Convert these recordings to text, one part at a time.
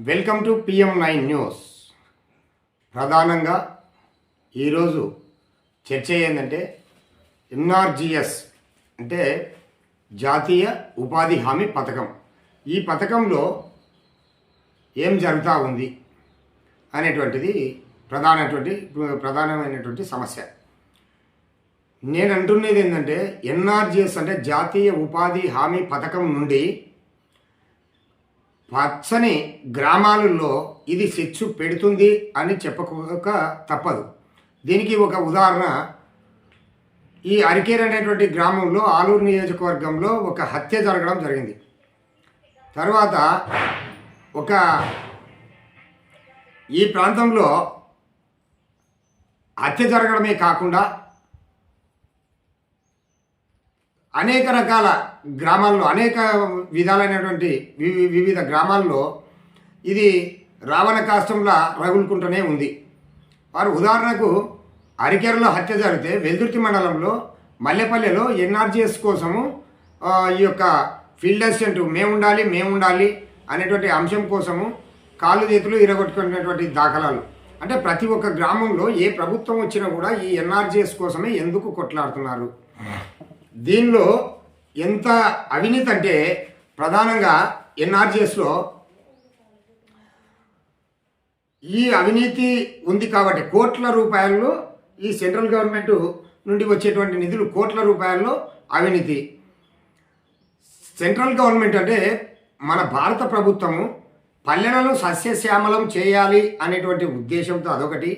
Welcome to PM9 news. ప్రధానంగా ఈరోజు చర్చ ఏంటంటే NRGS అంటే జాతీయ ఉపాధి హామీ పథకం. ఈ పథకంలో ఏం జరుగుతూ ఉంది అనేటువంటిది ప్రధానమైనటువంటి సమస్య. నేను అంటున్నది ఏంటంటే NRGS అంటే జాతీయ ఉపాధి హామీ పథకం నుండి పచ్చని గ్రామాలలో ఇది చిచ్చు పెడుతుంది అని చెప్పక తప్పదు. దీనికి ఒక ఉదాహరణ, ఈ అరికేర్ అనేటువంటి గ్రామంలో ఆలూరు నియోజకవర్గంలో ఒక హత్య జరగడం జరిగింది. తర్వాత ఈ ప్రాంతంలో హత్య జరగడమే కాకుండా అనేక రకాల గ్రామాల్లో అనేక విధాలైనటువంటి వివిధ గ్రామాల్లో ఇది రావణ కాష్టంలా రగులుకుంటూనే ఉంది. వారు ఉదాహరణకు అరికెరలో హత్య జరిగితే వెల్దుర్తి మండలంలో మల్లెపల్లెలో NRGS కోసము ఈ యొక్క ఫీల్డ్ అసిస్టెంట్ మేము ఉండాలి అనేటువంటి అంశం కోసము కాళ్ళు చేతులు ఇరగొట్టుకునేటువంటి దాఖలాలు. అంటే ప్రతి ఒక్క గ్రామంలో ఏ ప్రభుత్వం వచ్చినా కూడా ఈ NRGS కోసమే ఎందుకు కొట్లాడుతున్నారు? దీనిలో ఎంత అవినీతి అంటే ప్రధానంగా NRGSలో ఈ అవినీతి ఉంది కాబట్టి కోట్ల రూపాయల్లో ఈ సెంట్రల్ గవర్నమెంట్ నుండి వచ్చేటువంటి నిధులు కోట్ల రూపాయల్లో అవినీతి. సెంట్రల్ గవర్నమెంట్ అంటే మన భారత ప్రభుత్వము పల్లెలను సస్యశ్యామలం చేయాలి అనేటువంటి ఉద్దేశంతో అదొకటి.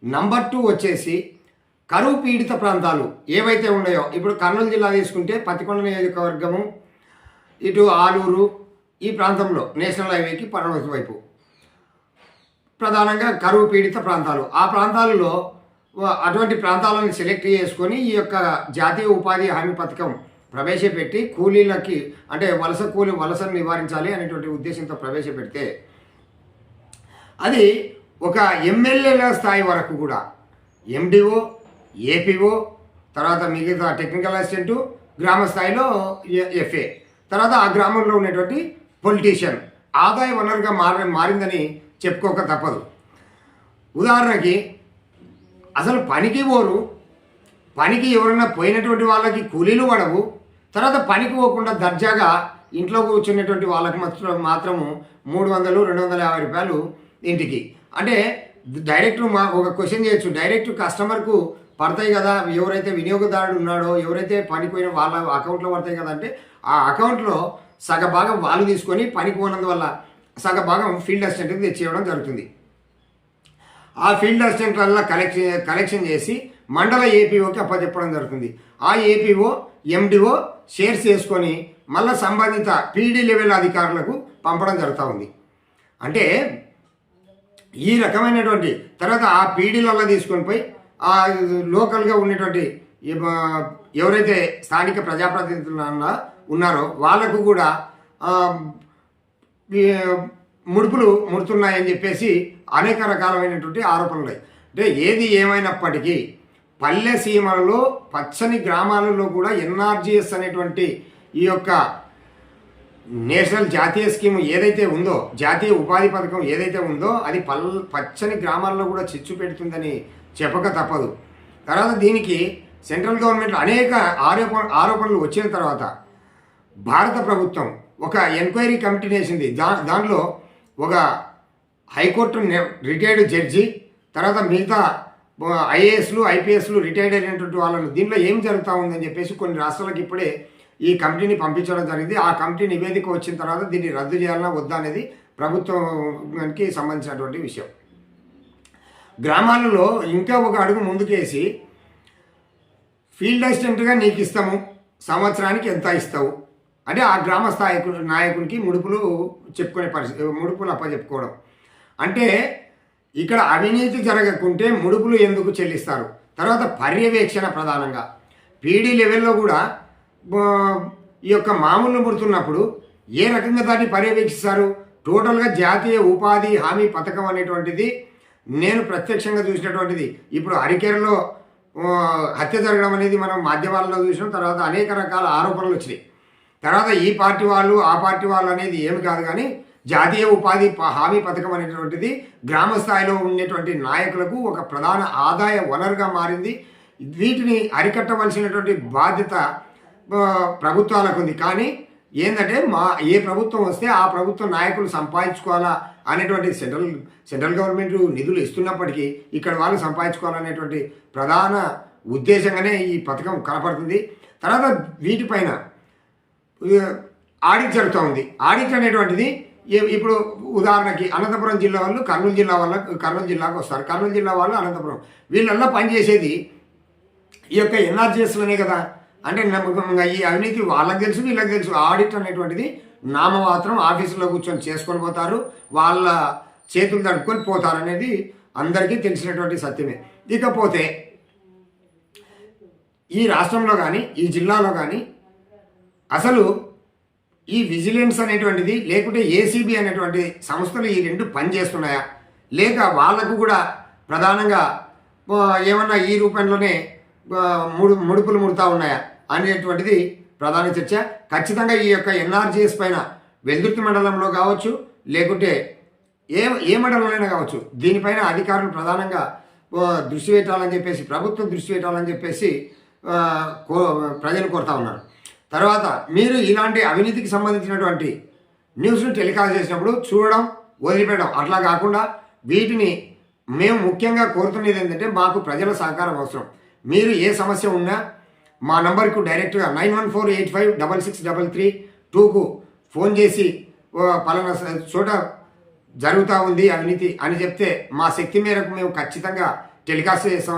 నంబర్ 2 వచ్చేసి కరువు పీడిత ప్రాంతాలు ఏవైతే ఉన్నాయో, ఇప్పుడు కర్నూలు జిల్లా తీసుకుంటే పత్తికొండ నియోజకవర్గము, ఇటు ఆలూరు ఈ ప్రాంతంలో నేషనల్ హైవేకి పడమటి వైపు ప్రధానంగా కరువు పీడిత ప్రాంతాలు. ఆ ప్రాంతాలలో అటువంటి ప్రాంతాలను సెలెక్ట్ చేసుకొని ఈ యొక్క జాతీయ ఉపాధి హామీ పథకం ప్రవేశపెట్టి కూలీలకి అంటే వలసను నివారించాలి అనేటువంటి ఉద్దేశంతో ప్రవేశపెడితే అది ఒక ఎమ్మెల్యేల స్థాయి వరకు కూడా MDO, APO, తర్వాత మిగతా టెక్నికల్ అసిస్టెంటు, గ్రామ స్థాయిలో FA, తర్వాత ఆ గ్రామంలో ఉన్నటువంటి పొలిటీషియన్ ఆదాయ వనరుగా మారిందని చెప్పుకోక తప్పదు. ఉదాహరణకి అసలు పనికి ఎవరైనా పోయినటువంటి వాళ్ళకి కూలీలు పడవు. తర్వాత పనికి పోకుండా దర్జాగా ఇంట్లో కూర్చున్నటువంటి వాళ్ళకి మాత్రము 300-250 రూపాయలు ఇంటికి. అంటే డైరెక్ట్ ఒక క్వశ్చన్ చేయొచ్చు, డైరెక్ట్ కస్టమర్కు పడతాయి కదా, ఎవరైతే వినియోగదారుడు ఉన్నాడో ఎవరైతే పనిపోయిన వాళ్ళ అకౌంట్లో పడతాయి కదా అంటే ఆ అకౌంట్లో సగభాగం వాళ్ళు తీసుకొని పనికి పోయినందువల్ల సగభాగం ఫీల్డ్ అసిస్టెంట్కి తెచ్చేయడం జరుగుతుంది. ఆ ఫీల్డ్ అసిస్టెంట్ వల్ల కలెక్షన్ చేసి మండల APOకి అప్పచెప్పడం జరుగుతుంది. ఆ APO, MDO షేర్స్ చేసుకొని మళ్ళీ సంబంధిత PD లెవెల్ అధికారులకు పంపడం జరుగుతూ ఉంది. అంటే ఈ రకమైనటువంటి తర్వాత ఆ పీడీలలో తీసుకొని పోయి ఆ లోకల్గా ఉన్నటువంటి ఎవరైతే స్థానిక ప్రజాప్రతినిధులు ఉన్నారో వాళ్ళకు కూడా ముడుపులు ముడుతున్నాయని చెప్పేసి అనేక రకాలైనటువంటి ఆరోపణలు ఉన్నాయి. అంటే ఏది ఏమైనప్పటికీ పల్లె సీమలలో పచ్చని గ్రామాలలో కూడా NRGS అనేటువంటి ఈ యొక్క నేషనల్ జాతీయ స్కీమ్ ఏదైతే ఉందో, జాతీయ ఉపాధి పథకం ఏదైతే ఉందో అది పచ్చని గ్రామాల్లో కూడా చిచ్చు పెడుతుందని చెప్పక తప్పదు. తర్వాత దీనికి సెంట్రల్ గవర్నమెంట్ అనేక ఆరోపణలు వచ్చిన తర్వాత భారత ప్రభుత్వం ఒక ఎంక్వైరీ కమిటీని వేసింది. దానిలో ఒక హైకోర్టు రిటైర్డ్ జడ్జి, తర్వాత మిగతా IASలు IPSలు రిటైర్డ్ అయినటువంటి వాళ్ళను దీనిలో ఏం జరుగుతూ ఉందని చెప్పేసి కొన్ని రాష్ట్రాలకు ఇప్పుడే ఈ కమిటీని పంపించడం జరిగింది. ఆ కమిటీ నివేదిక వచ్చిన తర్వాత దీన్ని రద్దు చేయాలన్నా వద్దా అనేది ప్రభుత్వానికి సంబంధించినటువంటి విషయం. గ్రామాలలో ఇంకా ఒక అడుగు ముందుకేసి ఫీల్డ్ అసిస్టెంట్గా నీకు ఇస్తాము, సంవత్సరానికి ఎంత ఇస్తావు అంటే ఆ గ్రామ స్థాయి నాయకునికి ముడుపులు అప్పచెప్పుకోవడం. అంటే ఇక్కడ అవినీతి జరగకుంటే ముడుపులు ఎందుకు చెల్లిస్తారు? తర్వాత పర్యవేక్షణ ప్రధానంగా PD లెవెల్లో కూడా ఈ యొక్క మామూలు ముడుతున్నప్పుడు ఏ రకంగా దాన్ని పర్యవేక్షిస్తారు? టోటల్గా జాతీయ ఉపాధి హామీ పథకం అనేటువంటిది నేను ప్రత్యక్షంగా చూసినటువంటిది. ఇప్పుడు అరికెరలో హత్య జరగడం అనేది మనం మాధ్యమాలలో చూసినాం. తర్వాత అనేక రకాల ఆరోపణలు వచ్చినాయి. తర్వాత ఈ పార్టీ వాళ్ళు ఆ పార్టీ వాళ్ళు అనేది ఏమి కాదు, కానీ జాతీయ ఉపాధి హామీ పథకం అనేటువంటిది గ్రామ స్థాయిలో ఉండేటువంటి నాయకులకు ఒక ప్రధాన ఆదాయ వనరుగా మారింది. వీటిని అరికట్టవలసినటువంటి బాధ్యత ప్రభుత్వాలకు ఉంది. కానీ ఏంటంటే ఏ ప్రభుత్వం వస్తే ఆ ప్రభుత్వం నాయకులు సంపాదించుకోవాలా అనేటువంటి సెంట్రల్ గవర్నమెంట్ నిధులు ఇస్తున్నప్పటికీ ఇక్కడ వాళ్ళు సంపాదించుకోవాలనేటువంటి ప్రధాన ఉద్దేశంగానే ఈ పథకం కనపడుతుంది. తర్వాత వీటిపైన ఆడిట్ జరుగుతూ ఉంది. ఆడిట్ అనేటువంటిది ఇప్పుడు ఉదాహరణకి అనంతపురం జిల్లా వాళ్ళు కర్నూలు జిల్లాకు వస్తారు, కర్నూలు జిల్లా వాళ్ళు అనంతపురం, వీళ్ళల్లో పనిచేసేది ఈ యొక్క ఎన్ఆర్జీఎస్లోనే కదా. అంటే ఈ అవినీతి వాళ్ళకి తెలుసు, వీళ్ళకి తెలుసు. ఆడిట్ అనేటువంటిది నామమాత్రం ఆఫీసులో కూర్చొని చేసుకొని పోతారు, వాళ్ళ చేతులు తడుపుకొని పోతారు అనేది అందరికీ తెలిసినటువంటి సత్యమే. ఇకపోతే ఈ రాష్ట్రంలో కానీ ఈ జిల్లాలో కానీ అసలు ఈ విజిలెన్స్ అనేటువంటిది లేకుంటే ఏసీబీ అనేటువంటి సంస్థలు ఈ రెండు పనిచేస్తున్నాయా, లేక వాళ్ళకు కూడా ప్రధానంగా ఏమన్నా ఈ రూపంలోనే ముడుపులు ముడుతూ ఉన్నాయా అనేటువంటిది ప్రధాన చర్చ. ఖచ్చితంగా ఈ యొక్క ఎన్ఆర్జీఎస్ పైన వెల్దుర్తి మండలంలో కావచ్చు, లేకుంటే ఏ మండలంలోనైనా కావచ్చు, దీనిపైన అధికారులు ప్రధానంగా దృష్టి పెట్టాలని చెప్పేసి, ప్రభుత్వం దృష్టి పెట్టాలని చెప్పేసి ప్రజలు కోరుతా ఉన్నారు. తర్వాత మీరు ఇలాంటి అవినీతికి సంబంధించినటువంటి న్యూస్ను టెలికాస్ట్ చేసినప్పుడు చూడడం, వదిలిపెట్టడం అట్లా కాకుండా వీటిని మేము ముఖ్యంగా కోరుతున్నది ఏంటంటే మాకు ప్రజల సహకారం అవసరం. మీరు ఏ సమస్య ఉన్నా మా నంబర్కు డైరెక్ట్గా 9148566332కు ఫోన్ చేసి పలానా చోట జరుగుతూ ఉంది అవినీతి అని చెప్తే మా శక్తి మేరకు మేము ఖచ్చితంగా టెలికాస్ట్ చేస్తాం.